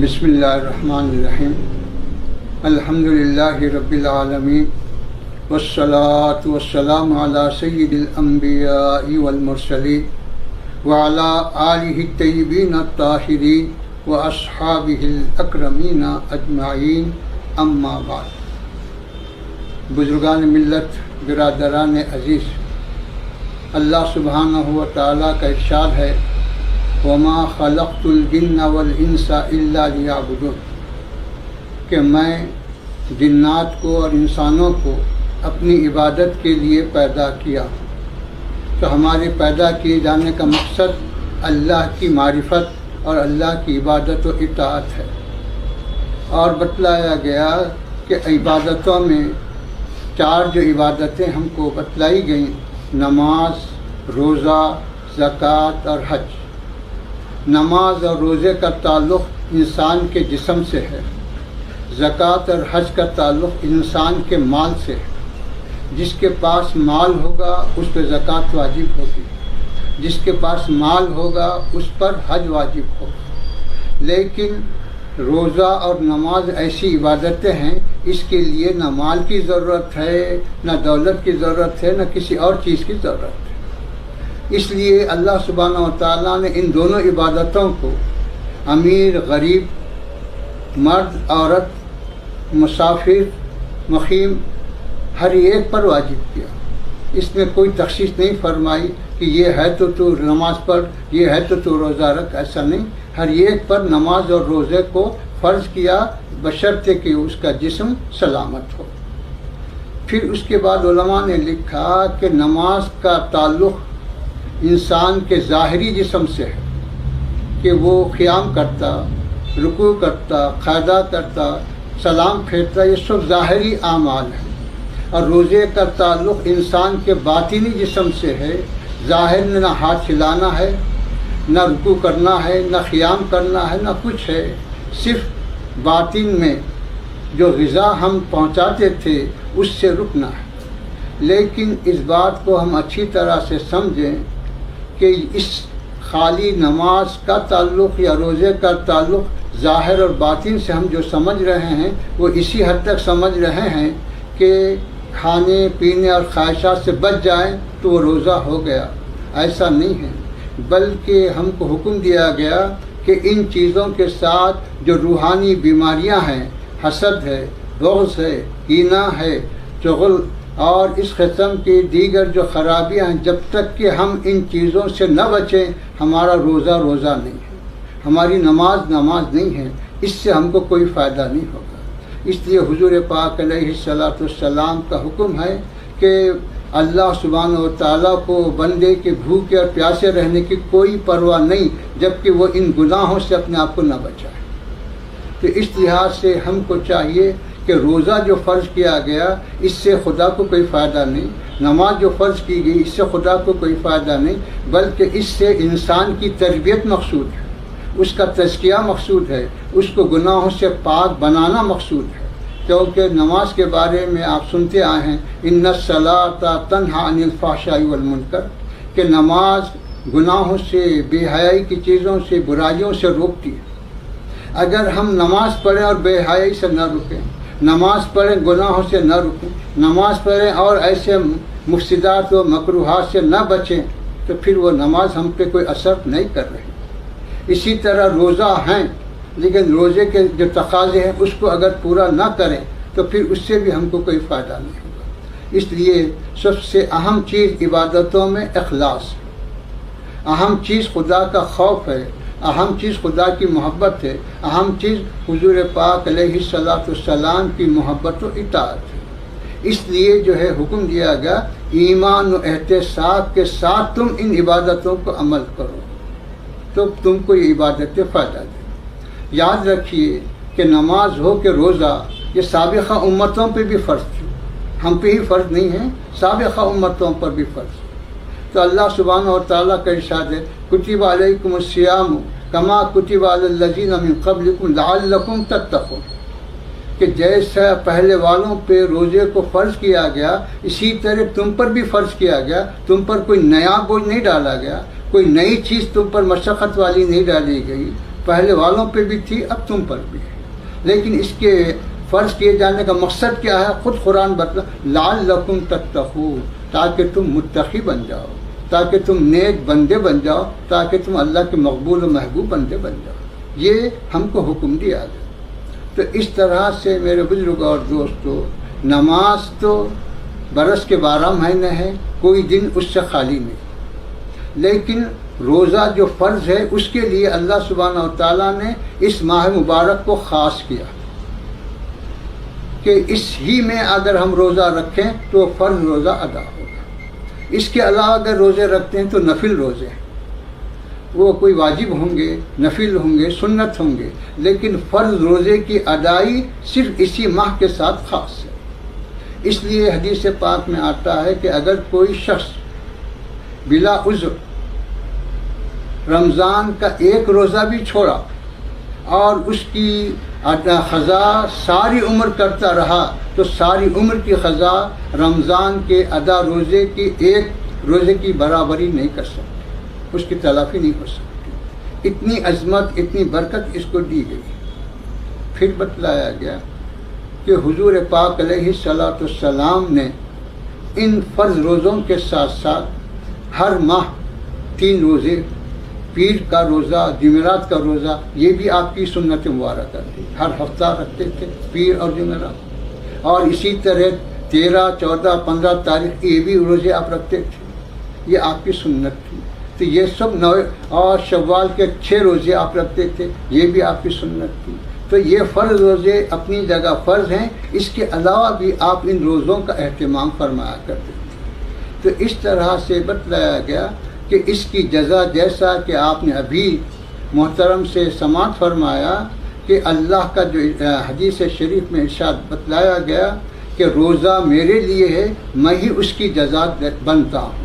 بسم اللہ الرحمن الرحیم الحمدللہ رب العالمین والصلاة والسلام علی سید الانبیاء والمرسلین وعلی آلہ الطیبین الطاہرین واصحابہ الاکرمین اجمعین اما بعد۔ بزرگان ملت، برادران عزیز، اللہ سبحانہ و تعالیٰ کا ارشاد ہے وما خلقت الجن والانس الا لیعبدون، کہ میں جنات کو اور انسانوں کو اپنی عبادت کے لیے پیدا کیا۔ تو ہمارے پیدا کیے جانے کا مقصد اللہ کی معرفت اور اللہ کی عبادت و اطاعت ہے۔ اور بتلایا گیا کہ عبادتوں میں چار جو عبادتیں ہم کو بتلائی گئیں، نماز، روزہ، زکوٰۃ اور حج۔ نماز اور روزے کا تعلق انسان کے جسم سے ہے، زکوٰۃ اور حج کا تعلق انسان کے مال سے ہے۔ جس کے پاس مال ہوگا اس پہ زکوٰۃ واجب ہوگی، جس کے پاس مال ہوگا اس پر حج واجب ہوگا۔ لیکن روزہ اور نماز ایسی عبادتیں ہیں، اس کے لیے نہ مال کی ضرورت ہے، نہ دولت کی ضرورت ہے، نہ کسی اور چیز کی ضرورت ہے۔ اس لیے اللہ سبحانہ و تعالیٰ نے ان دونوں عبادتوں کو امیر، غریب، مرد، عورت، مسافر، مقیم، ہر ایک پر واجب کیا۔ اس میں کوئی تخصیص نہیں فرمائی کہ یہ ہے تو نماز پڑھ، یہ ہے تو روزہ رکھ، ایسا نہیں۔ ہر ایک پر نماز اور روزے کو فرض کیا، بشرطے کہ اس کا جسم سلامت ہو۔ پھر اس کے بعد علماء نے لکھا کہ نماز کا تعلق انسان کے ظاہری جسم سے ہے، کہ وہ قیام کرتا، رکوع کرتا، قعدہ کرتا، سلام پھیرتا، یہ سب ظاہری اعمال ہیں۔ اور روزے کا تعلق انسان کے باطنی جسم سے ہے، ظاہر میں نہ ہاتھ ہلانا ہے، نہ رکوع کرنا ہے، نہ قیام کرنا ہے، نہ کچھ ہے، صرف باطن میں جو غذا ہم پہنچاتے تھے اس سے رکنا ہے۔ لیکن اس بات کو ہم اچھی طرح سے سمجھیں کہ اس خالی نماز کا تعلق یا روزے کا تعلق ظاہر اور باطن سے ہم جو سمجھ رہے ہیں وہ اسی حد تک سمجھ رہے ہیں کہ کھانے پینے اور خواہشات سے بچ جائیں تو وہ روزہ ہو گیا۔ ایسا نہیں ہے، بلکہ ہم کو حکم دیا گیا کہ ان چیزوں کے ساتھ جو روحانی بیماریاں ہیں، حسد ہے، بغض ہے، کینہ ہے، چغل اور اس قسم کی دیگر جو خرابیاں ہیں، جب تک کہ ہم ان چیزوں سے نہ بچیں ہمارا روزہ روزہ نہیں ہے، ہماری نماز نماز نہیں ہے، اس سے ہم کو کوئی فائدہ نہیں ہوگا۔ اس لیے حضور پاک علیہ الصلاۃ والسلام کا حکم ہے کہ اللہ سبحانہ و تعالیٰ کو بندے کے بھوکے اور پیاسے رہنے کی کوئی پرواہ نہیں جبکہ وہ ان گناہوں سے اپنے آپ کو نہ بچائے۔ تو اس لحاظ سے ہم کو چاہیے کہ روزہ جو فرض کیا گیا اس سے خدا کو کوئی فائدہ نہیں، نماز جو فرض کی گئی اس سے خدا کو کوئی فائدہ نہیں، بلکہ اس سے انسان کی تربیت مقصود ہے، اس کا تزکیہ مقصود ہے، اس کو گناہوں سے پاک بنانا مقصود ہے۔ کیونکہ نماز کے بارے میں آپ سنتے آئے ہیں ان الصلاۃ تنہی عن الفحشاء والمنکر، کہ نماز گناہوں سے، بے حیائی کی چیزوں سے، برائیوں سے روکتی ہے۔ اگر ہم نماز پڑھیں اور بے حیائی سے نہ رکیں، نماز پڑھیں گناہوں سے نہ رکیں، نماز پڑھیں اور ایسے مفسدات و مکروہات سے نہ بچیں، تو پھر وہ نماز ہم پہ کوئی اثر نہیں کر رہی۔ اسی طرح روزہ ہیں، لیکن روزے کے جو تقاضے ہیں اس کو اگر پورا نہ کریں تو پھر اس سے بھی ہم کو کوئی فائدہ نہیں ہوگا۔ اس لیے سب سے اہم چیز عبادتوں میں اخلاص ہے، اہم چیز خدا کا خوف ہے، اہم چیز خدا کی محبت ہے، اہم چیز حضور پاک علیہ الصلاۃ والسلام کی محبت و اطاعت ہے۔ اس لیے جو ہے حکم دیا گیا ایمان و احتساب کے ساتھ تم ان عبادتوں کو عمل کرو تو تم کو یہ عبادتیں فائدہ دیں۔ یاد رکھیے کہ نماز ہو کہ روزہ یہ سابقہ امتوں پہ بھی فرض تھی، ہم پہ ہی فرض نہیں ہے، سابقہ امتوں پر بھی فرض ہے۔ تو اللہ سبحانہ و تعالیٰ کا ارشاد ہے کتب علیکم الصیام کما کتب علی الذین من قبلکم لعلکم تتقون، کہ جیسا پہلے والوں پہ روزے کو فرض کیا گیا اسی طرح تم پر بھی فرض کیا گیا، تم پر کوئی نیا بوجھ نہیں ڈالا گیا، کوئی نئی چیز تم پر مشقت والی نہیں ڈالی گئی، پہلے والوں پہ بھی تھی، اب تم پر بھی ہے، لیکن اس کے فرض کیے جانے کا مقصد کیا ہے؟ خود قرآن بتلا، لعلکم تتقون، تاکہ تم متقی بن جاؤ، تاکہ تم نیک بندے بن جاؤ، تاکہ تم اللہ کے مقبول و محبوب بندے بن جاؤ، یہ ہم کو حکم دیا گیا۔ تو اس طرح سے میرے بزرگ اور دوستو، نماز تو برس کے 12 مہینے ہے، کوئی دن اس سے خالی نہیں، لیکن روزہ جو فرض ہے اس کے لیے اللہ سبحانہ و تعالیٰ نے اس ماہ مبارک کو خاص کیا کہ اس ہی میں اگر ہم روزہ رکھیں تو فرض روزہ ادا ہوگا۔ اس کے علاوہ اگر روزے رکھتے ہیں تو نفل روزے ہیں، وہ کوئی واجب ہوں گے، نفل ہوں گے، سنت ہوں گے، لیکن فرض روزے کی ادائی صرف اسی ماہ کے ساتھ خاص ہے۔ اس لیے حدیث پاک میں آتا ہے کہ اگر کوئی شخص بلا عذر رمضان کا ایک روزہ بھی چھوڑا اور اس کی قضا ساری عمر کرتا رہا تو ساری عمر کی قضا رمضان کے ادا روزے کی ایک روزے کی برابری نہیں کر سکتی، اس کی تلافی نہیں ہو سکتی۔ اتنی عظمت، اتنی برکت اس کو دی گئی۔ پھر بتلایا گیا کہ حضور پاک علیہ الصلوۃ والسلام نے ان فرض روزوں کے ساتھ ساتھ ہر ماہ 3 روزے، پیر کا روزہ، جمعرات کا روزہ، یہ بھی آپ کی سنت مبارکہ تھی، ہر ہفتہ رکھتے تھے پیر اور جمعرات، اور اسی طرح 13، 14، 15 تاریخ یہ بھی روزے آپ رکھتے تھے، یہ آپ کی سنت تھی۔ تو یہ سب 9 اور شوال کے 6 روزے آپ رکھتے تھے، یہ بھی آپ کی سنت تھی۔ تو یہ فرض روزے اپنی جگہ فرض ہیں، اس کے علاوہ بھی آپ ان روزوں کا اہتمام فرمایا کرتے تھے۔ تو اس طرح سے بتلایا گیا کہ اس کی جزا، جیسا کہ آپ نے ابھی محترم سے سماعت فرمایا کہ اللہ کا جو حدیث شریف میں ارشاد بتلایا گیا کہ روزہ میرے لیے ہے، میں ہی اس کی جزا بنتا ہوں۔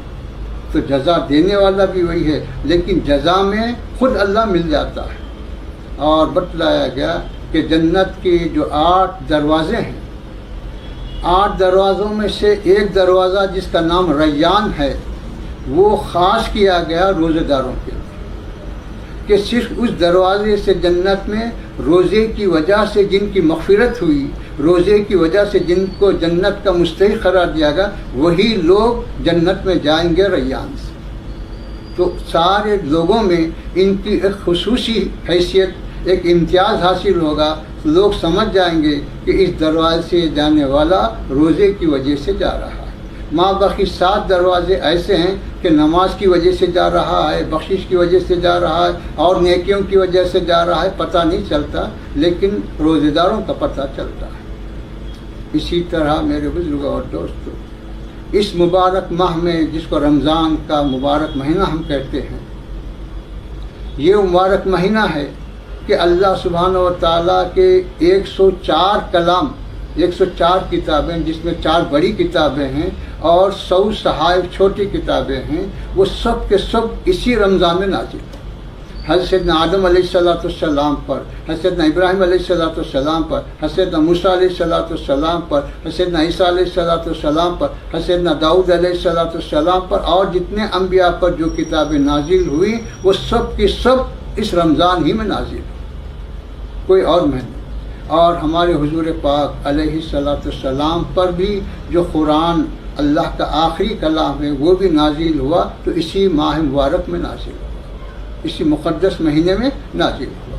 تو جزا دینے والا بھی وہی ہے، لیکن جزا میں خود اللہ مل جاتا ہے۔ اور بتلایا گیا کہ جنت کے جو 8 دروازے ہیں، 8 دروازوں میں سے ایک دروازہ جس کا نام ریان ہے، وہ خاص کیا گیا روزے داروں کے لیے، کہ صرف اس دروازے سے جنت میں روزے کی وجہ سے جن کی مغفرت ہوئی، روزے کی وجہ سے جن کو جنت کا مستحق قرار دیا گیا، وہی لوگ جنت میں جائیں گے ریان سے۔ تو سارے لوگوں میں ان کی ایک خصوصی حیثیت، ایک امتیاز حاصل ہوگا، لوگ سمجھ جائیں گے کہ اس دروازے سے جانے والا روزے کی وجہ سے جا رہا ہے۔ ماں باقی 7 دروازے ایسے ہیں کہ نماز کی وجہ سے جا رہا ہے، بخشش کی وجہ سے جا رہا ہے، اور نیکیوں کی وجہ سے جا رہا ہے، پتہ نہیں چلتا، لیکن روزے داروں کا پتہ چلتا ہے۔ اسی طرح میرے بزرگوں اور دوستوں، اس مبارک ماہ میں جس کو رمضان کا مبارک مہینہ ہم کہتے ہیں، یہ مبارک مہینہ ہے کہ اللہ سبحانہ و تعالیٰ کے 104 کلام، 104 کتابیں، جس میں 4 بڑی کتابیں ہیں اور 100 صحائف چھوٹی کتابیں ہیں، وہ سب کے سب اسی رمضان میں نازل ہیں۔ حضرت سیدنا آدم علیہ السلام پر، حضرت سیدنا ابراہیم علیہ السلام پر، حضرت سیدنا موسیٰ علیہ السلام پر، حضرت سیدنا عیسیٰ علیہ السلام پر، حضرت سیدنا داؤد علیہ السلام پر، اور جتنے انبیاء پر جو کتابیں نازل ہوئی وہ سب کی سب اس رمضان ہی میں نازل ہوئی، کوئی اور مہینہ۔ اور ہمارے حضور پاک علیہ السلام پر بھی جو قرآن اللہ کا آخری کلام ہے وہ بھی نازل ہوا، تو اسی ماہ مبارک میں نازل ہوا، اسی مقدس مہینے میں نازل ہوا۔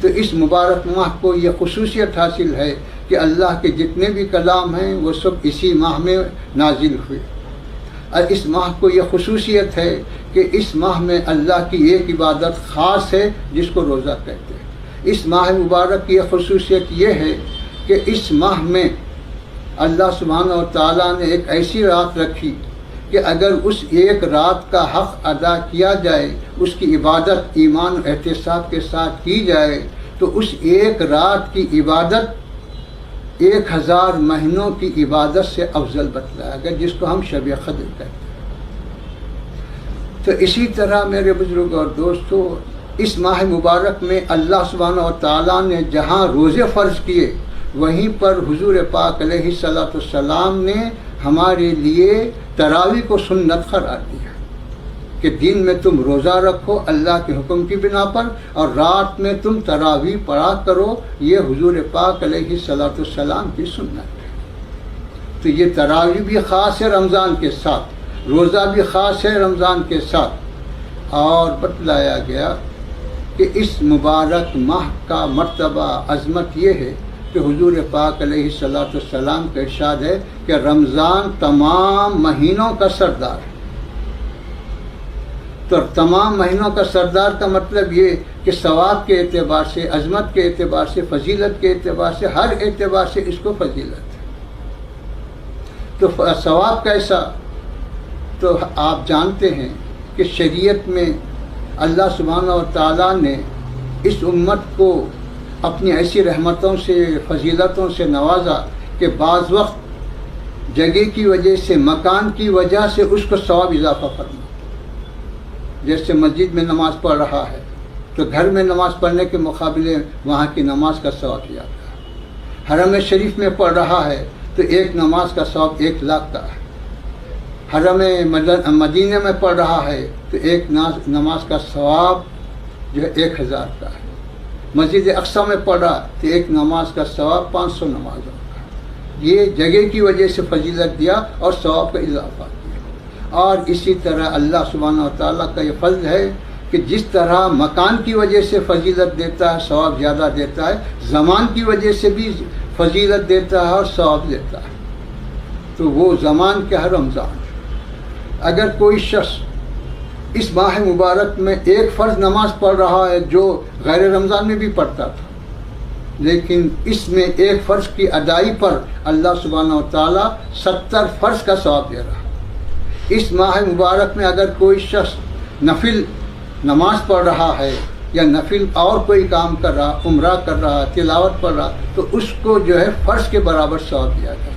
تو اس مبارک ماہ کو یہ خصوصیت حاصل ہے کہ اللہ کے جتنے بھی کلام ہیں وہ سب اسی ماہ میں نازل ہوئے۔ اور اس ماہ کو یہ خصوصیت ہے کہ اس ماہ میں اللہ کی ایک عبادت خاص ہے جس کو روزہ کہتے ہیں۔ اس ماہ مبارک کی خصوصیت یہ ہے کہ اس ماہ میں اللہ سبحانہ و تعالیٰ نے ایک ایسی رات رکھی کہ اگر اس ایک رات کا حق ادا کیا جائے، اس کی عبادت ایمان و احتساب کے ساتھ کی جائے، تو اس ایک رات کی عبادت 1000 مہینوں کی عبادت سے افضل بتلایا گیا، جس کو ہم شب قدر کہتے ہیں۔ تو اسی طرح میرے بزرگ اور دوستو، اس ماہ مبارک میں اللہ سبحانہ و تعالیٰ نے جہاں روزے فرض کیے، وہیں پر حضور پاک علیہ السلام نے ہمارے لیے تراویح کو سنت قرار دیا کہ دن میں تم روزہ رکھو اللہ کے حکم کی بنا پر، اور رات میں تم تراویح پڑھا کرو، یہ حضور پاک علیہ الصلوۃ والسلام کی سنت ہے۔ تو یہ تراویح بھی خاص ہے رمضان کے ساتھ، روزہ بھی خاص ہے رمضان کے ساتھ، اور بتلایا گیا کہ اس مبارک ماہ کا مرتبہ عظمت یہ ہے کہ حضور پاک علیہ الصلوۃ والسلام کا ارشاد ہے کہ رمضان تمام مہینوں کا سردار ہے۔ تو تمام مہینوں کا سردار کا مطلب یہ کہ ثواب کے اعتبار سے، عظمت کے اعتبار سے، فضیلت کے اعتبار سے، ہر اعتبار سے اس کو فضیلت ہے۔ تو ثواب کیسا؟ تو آپ جانتے ہیں کہ شریعت میں اللہ سبحانہ و تعالیٰ نے اس امت کو اپنی ایسی رحمتوں سے، فضیلتوں سے نوازا کہ بعض وقت جگہ کی وجہ سے، مکان کی وجہ سے اس کو ثواب اضافہ فرما۔ جیسے مسجد میں نماز پڑھ رہا ہے تو گھر میں نماز پڑھنے کے مقابلے وہاں کی نماز کا ثواب زیادہ ہے۔ حرم شریف میں پڑھ رہا ہے تو ایک نماز کا ثواب 1,00,000 کا ہے۔ حرم مدینہ میں پڑھ رہا ہے تو ایک نماز کا ثواب جو ہے 1,000 کا ہے۔ مسجد اقصیٰ میں پڑھ رہا تو ایک نماز کا ثواب 500 نمازوں کا۔ یہ جگہ کی وجہ سے فضیلت دیا اور ثواب کا اضافہ کیا۔ اور اسی طرح اللہ سبحانہ و تعالیٰ کا یہ فضل ہے کہ جس طرح مکان کی وجہ سے فضیلت دیتا ہے، ثواب زیادہ دیتا ہے، زمان کی وجہ سے بھی فضیلت دیتا ہے اور ثواب دیتا ہے۔ تو وہ زمان کیا ہے؟ رمضان۔ اگر کوئی شخص اس ماہ مبارک میں ایک فرض نماز پڑھ رہا ہے جو غیر رمضان میں بھی پڑھتا تھا، لیکن اس میں ایک فرض کی ادائی پر اللہ سبحانہ و تعالیٰ 70 فرض کا ثواب دے رہا ہے۔ اس ماہ مبارک میں اگر کوئی شخص نفل نماز پڑھ رہا ہے یا نفل اور کوئی کام کر رہا، عمرہ کر رہا، تلاوت پڑھ رہا، تو اس کو جو ہے فرض کے برابر ثواب دیا جاتا ہے۔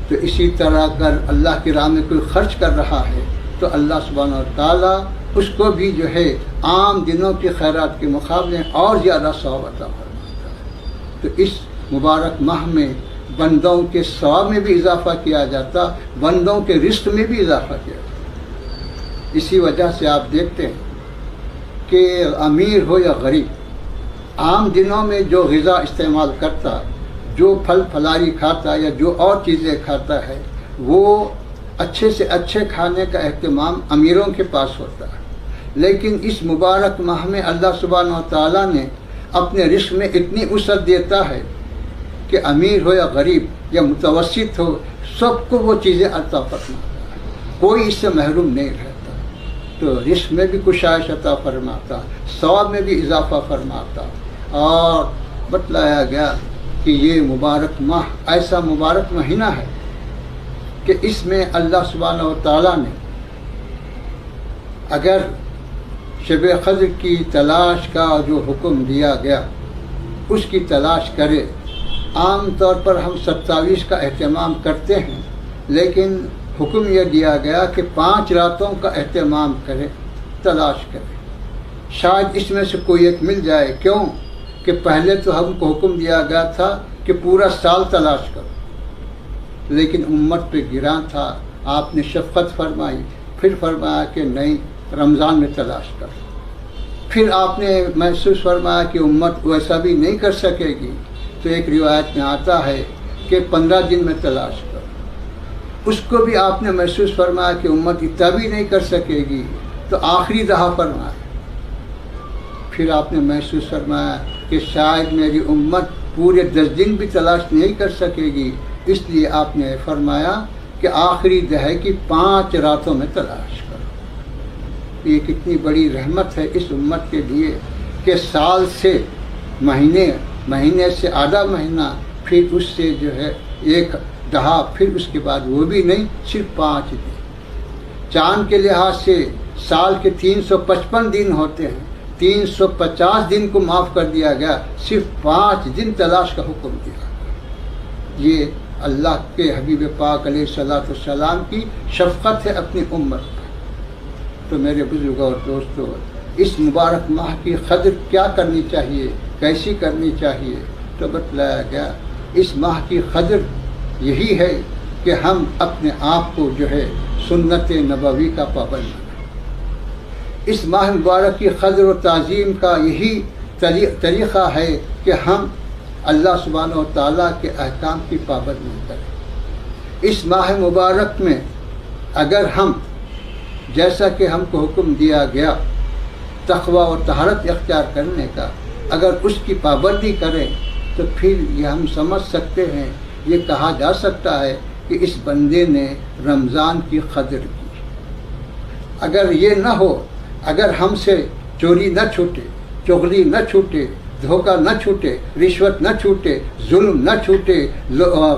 تو اسی طرح اگر اللہ کی راہ میں کوئی خرچ کر رہا ہے تو اللہ سبحانہ و تعالیٰ اس کو بھی جو ہے عام دنوں کی خیرات کے مقابلے اور زیادہ ثواب عطا فرماتا ہے۔ تو اس مبارک ماہ میں بندوں کے ثواب میں بھی اضافہ کیا جاتا، بندوں کے رزق میں بھی اضافہ کیا جاتا۔ اسی وجہ سے آپ دیکھتے ہیں کہ امیر ہو یا غریب، عام دنوں میں جو غذا استعمال کرتا، جو پھل پھلاری کھاتا یا جو اور چیزیں کھاتا ہے، وہ اچھے سے اچھے کھانے کا اہتمام امیروں کے پاس ہوتا ہے۔ لیکن اس مبارک ماہ میں اللہ سبحانہ و تعالیٰ نے اپنے رزق میں اتنی وسعت دیتا ہے کہ امیر ہو یا غریب یا متوسط ہو، سب کو وہ چیزیں عطا فرماتا ہے، کوئی اس سے محروم نہیں رہتا۔ تو رزق میں بھی کشائش عطا فرماتا، ثواب میں بھی اضافہ فرماتا۔ اور بتلایا گیا کہ یہ مبارک ماہ ایسا مبارک مہینہ ہے کہ اس میں اللہ سبحانہ و تعالیٰ نے اگر شب قدر کی تلاش کا جو حکم دیا گیا اس کی تلاش کرے، عام طور پر ہم 27 کا اہتمام کرتے ہیں، لیکن حکم یہ دیا گیا کہ 5 راتوں کا اہتمام کرے، تلاش کرے، شاید اس میں سے کوئی ایک مل جائے۔ کیوں کہ پہلے تو ہم کو حکم دیا گیا تھا کہ پورا سال تلاش کرو، لیکن امت پہ گراں تھا، آپ نے شفقت فرمائی، پھر فرمایا کہ نہیں، رمضان میں تلاش کرو۔ پھر آپ نے محسوس فرمایا کہ امت ویسا بھی نہیں کر سکے گی، تو ایک روایت میں آتا ہے کہ 15 دن میں تلاش کرو۔ اس کو بھی آپ نے محسوس فرمایا کہ امت اتنا بھی نہیں کر سکے گی، تو آخری دہا فرمایا۔ پھر آپ نے محسوس فرمایا کہ شاید میری امت پورے 10 دن بھی تلاش نہیں کر سکے گی، اس لیے آپ نے فرمایا کہ آخری دہے کی 5 راتوں میں تلاش کرو۔ یہ کتنی بڑی رحمت ہے اس امت کے لیے کہ سال سے مہینے سے آدھا مہینہ، پھر اس سے جو ہے ایک دہا، پھر اس کے بعد وہ بھی نہیں، صرف 5 دن۔ چاند کے لحاظ سے سال کے 355 دن ہوتے ہیں، 350 دن کو معاف کر دیا گیا، صرف 5 دن تلاش کا حکم دیا۔ یہ اللہ کے حبیب پاک علیہ الصلوۃ والسلام کی شفقت ہے اپنی امت پر۔ تو میرے بزرگوں اور دوستوں، اس مبارک ماہ کی قدر کیا کرنی چاہیے، کیسی کرنی چاہیے؟ تو بتلایا گیا اس ماہ کی قدر یہی ہے کہ ہم اپنے آپ کو جو ہے سنت نبوی کا پابند بنائیں۔ اس ماہ مبارک کی قدر و تعظیم کا یہی طریقہ ہے کہ ہم اللہ سبحانہ و تعالیٰ کے احکام کی پابندی کریں۔ اس ماہ مبارک میں اگر ہم جیسا کہ ہم کو حکم دیا گیا تقوی اور طہارت اختیار کرنے کا، اگر اس کی پابندی کریں تو پھر یہ ہم سمجھ سکتے ہیں، یہ کہا جا سکتا ہے کہ اس بندے نے رمضان کی قدر کی۔ اگر یہ نہ ہو، اگر ہم سے چوری نہ چھوٹے، چغلی نہ چھوٹے، دھوکہ نہ چھوٹے، رشوت نہ چھوٹے، ظلم نہ چھوٹے،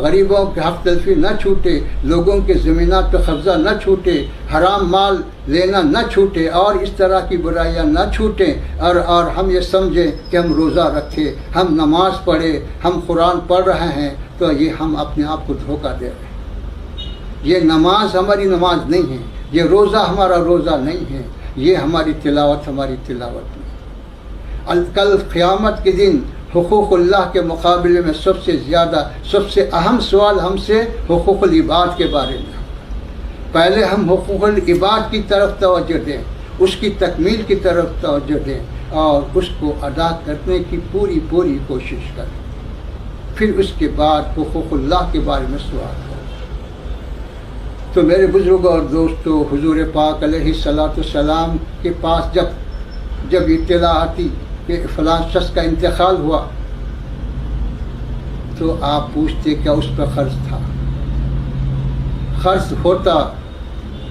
غریبوں کے حق تلفی نہ چھوٹے، لوگوں کے زمینات پہ قبضہ نہ چھوٹے، حرام مال لینا نہ چھوٹے، اور اس طرح کی برائیاں نہ چھوٹیں، اور ہم یہ سمجھیں کہ ہم روزہ رکھے، ہم نماز پڑھے، ہم قرآن پڑھ رہے ہیں، تو یہ ہم اپنے آپ کو دھوکہ دے رہے ہیں۔ یہ نماز ہماری نماز نہیں ہے، یہ روزہ ہمارا روزہ نہیں ہے، یہ ہماری تلاوت نہیں۔ کل قیامت کے دن حقوق اللہ کے مقابلے میں سب سے زیادہ، سب سے اہم سوال ہم سے حقوق العباد کے بارے میں۔ پہلے ہم حقوق العباد کی طرف توجہ دیں، اس کی تکمیل کی طرف توجہ دیں، اور اس کو ادا کرنے کی پوری کوشش کریں، پھر اس کے بعد حقوق اللہ کے بارے میں سوال کریں۔ تو میرے بزرگوں اور دوستوں، حضور پاک علیہ الصلوۃ والسلام کے پاس جب اطلاع آتی کہ فلاں شخص کا انتقال ہوا، تو آپ پوچھتے کیا اس پر قرض تھا؟ قرض ہوتا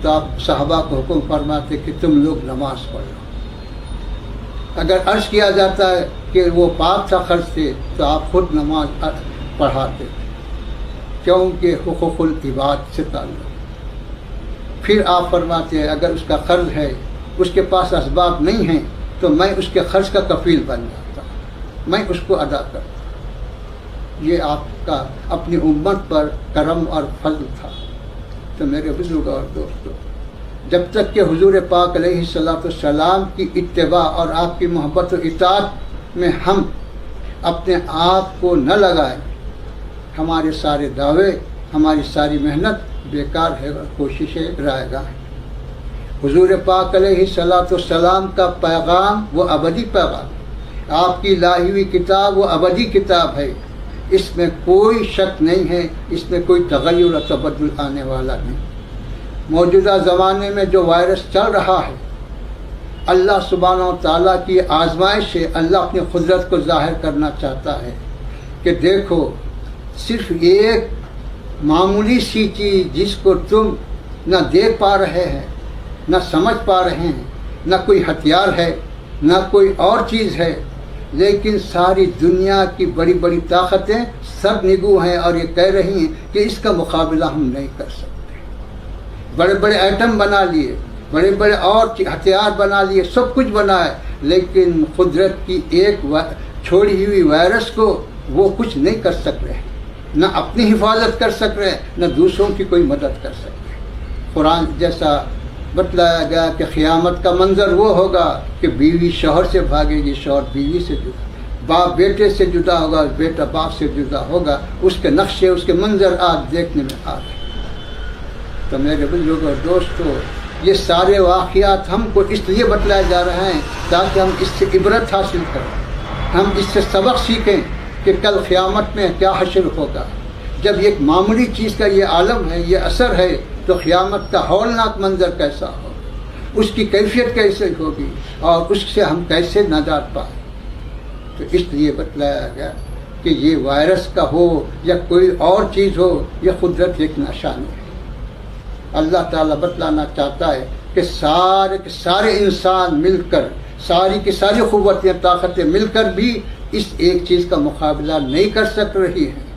تو آپ صحابہ کو حکم فرماتے کہ تم لوگ نماز پڑھو۔ اگر عرض کیا جاتا ہے کہ وہ پاک تھا قرض سے، تو آپ خود نماز پڑھاتے، کیونکہ حقوق العباد سے تعلق۔ پھر آپ فرماتے ہیں اگر اس کا قرض ہے، اس کے پاس اسباب نہیں ہیں، تو میں اس کے قرض کا کفیل بن جاتا، میں اس کو ادا کرتا۔ یہ آپ کا اپنی امت پر کرم اور فضل تھا۔ تو میرے بزرگ اور دوستوں، جب تک کہ حضور پاک علیہ الصلوۃ والسلام کی اتباع اور آپ کی محبت و اطاعت میں ہم اپنے آپ کو نہ لگائیں، ہمارے سارے دعوے، ہماری ساری محنت بیکار ہے اور کوششیں رائے گاہ ہیں۔ حضور پاک علیہ الصلوۃ والسلام کا پیغام وہ ابدی پیغام ہے، آپ کی لائی ہوئی کتاب وہ ابدی کتاب ہے، اس میں کوئی شک نہیں ہے، اس میں کوئی تغیر و تبدل آنے والا نہیں۔ موجودہ زمانے میں جو وائرس چل رہا ہے، اللہ سبحانہ و تعالیٰ کی آزمائش سے اللہ اپنی قدرت کو ظاہر کرنا چاہتا ہے کہ دیکھو، صرف ایک معمولی سی چیز جس کو تم نہ دیکھ پا رہے ہیں، نہ سمجھ پا رہے ہیں، نہ کوئی ہتھیار ہے، نہ کوئی اور چیز ہے، لیکن ساری دنیا کی بڑی بڑی طاقتیں سب نگو ہیں اور یہ کہہ رہی ہیں کہ اس کا مقابلہ ہم نہیں کر سکتے۔ بڑے بڑے ایٹم بنا لیے، بڑے بڑے اور ہتھیار بنا لیے، سب کچھ بنائے، لیکن قدرت کی ایک چھوڑی ہوئی وائرس کو وہ کچھ نہیں کر سک رہے، نہ اپنی حفاظت کر سک رہے، نہ دوسروں کی کوئی مدد کر سک رہے۔ قرآن جیسا بتلایا گیا کہ قیامت کا منظر وہ ہوگا کہ بیوی شوہر سے بھاگے گی، شوہر بیوی سے جدا، باپ بیٹے سے جدا ہوگا، بیٹا باپ سے جدا ہوگا، اس کے نقشے، اس کے منظر آج دیکھنے میں آ رہے ہیں۔ تو میرے بزرگوں اور دوستوں، یہ سارے واقعات ہم کو اس لیے بتلائے جا رہے ہیں تاکہ ہم اس سے عبرت حاصل کریں، ہم اس سے سبق سیکھیں کہ کل قیامت میں کیا حشر ہوگا۔ جب ایک معمولی چیز کا یہ عالم ہے، یہ اثر ہے، تو قیامت کا ہولناک منظر کیسا ہوگا، اس کی کیفیت کیسے ہوگی، اور اس سے ہم کیسے نجات پائیں۔ تو اس لیے بتلایا گیا کہ یہ وائرس کا ہو یا کوئی اور چیز ہو، یہ قدرت ایک نشانی ہے۔ اللہ تعالیٰ بتلانا چاہتا ہے کہ سارے کے سارے انسان مل کر، ساری کی ساری قوتیں، طاقتیں مل کر بھی اس ایک چیز کا مقابلہ نہیں کر سک رہی ہیں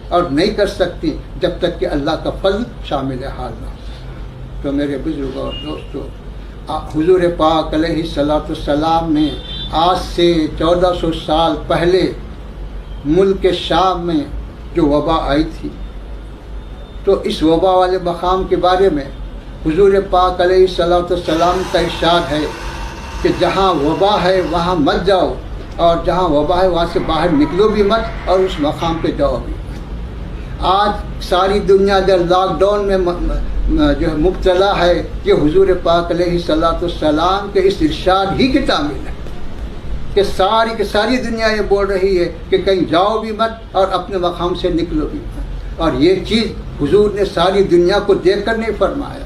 اور نہیں کر سکتی جب تک کہ اللہ کا فضل شامل حال نہ ہو۔ تو میرے بزرگوں اور دوستوں، حضور پاک علیہ الصلوۃ والسلام نے آج سے 1400 سال پہلے ملک شام میں جو وبا آئی تھی، تو اس وبا والے مقام کے بارے میں حضور پاک علیہ الصلوۃ والسلام کا ارشاد ہے کہ جہاں وبا ہے وہاں مت جاؤ، اور جہاں وبا ہے وہاں سے باہر نکلو بھی مت، اور اس مقام پہ جاؤ بھی۔ آج ساری دنیا جب لاک ڈاؤن میں جو ہے مبتلا ہے، یہ حضور پاک علیہ الصلوۃ والسلام کے اس ارشاد ہی کی تعمیل ہے کہ ساری دنیا یہ بول رہی ہے کہ کہیں جاؤ بھی مت اور اپنے مقام سے نکلو بھی مت، اور یہ چیز حضور نے ساری دنیا کو دیکھ کر نہیں فرمایا،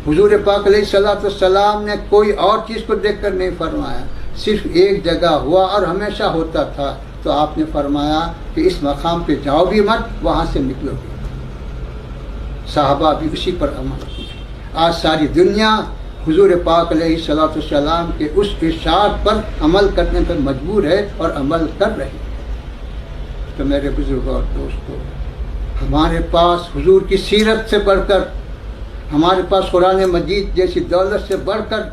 حضور پاک علیہ الصلوۃ والسلام نے کوئی اور چیز کو دیکھ کر نہیں فرمایا، صرف ایک جگہ ہوا اور ہمیشہ ہوتا تھا، تو آپ نے فرمایا کہ اس مقام پہ جاؤ بھی مت، وہاں سے نکلو بھی مت۔ صحابہ بھی اسی پر عمل کیے۔ آج ساری دنیا حضور پاک علیہ الصلوۃ والسلام کے اس ارشاد پر عمل کرنے پر مجبور ہے اور عمل کر رہی ہے۔ تو میرے بزرگوں اور دوستوں، ہمارے پاس حضور کی سیرت سے بڑھ کر، ہمارے پاس قرآن مجید جیسی دولت سے بڑھ کر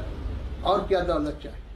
اور کیا دولت چاہیے؟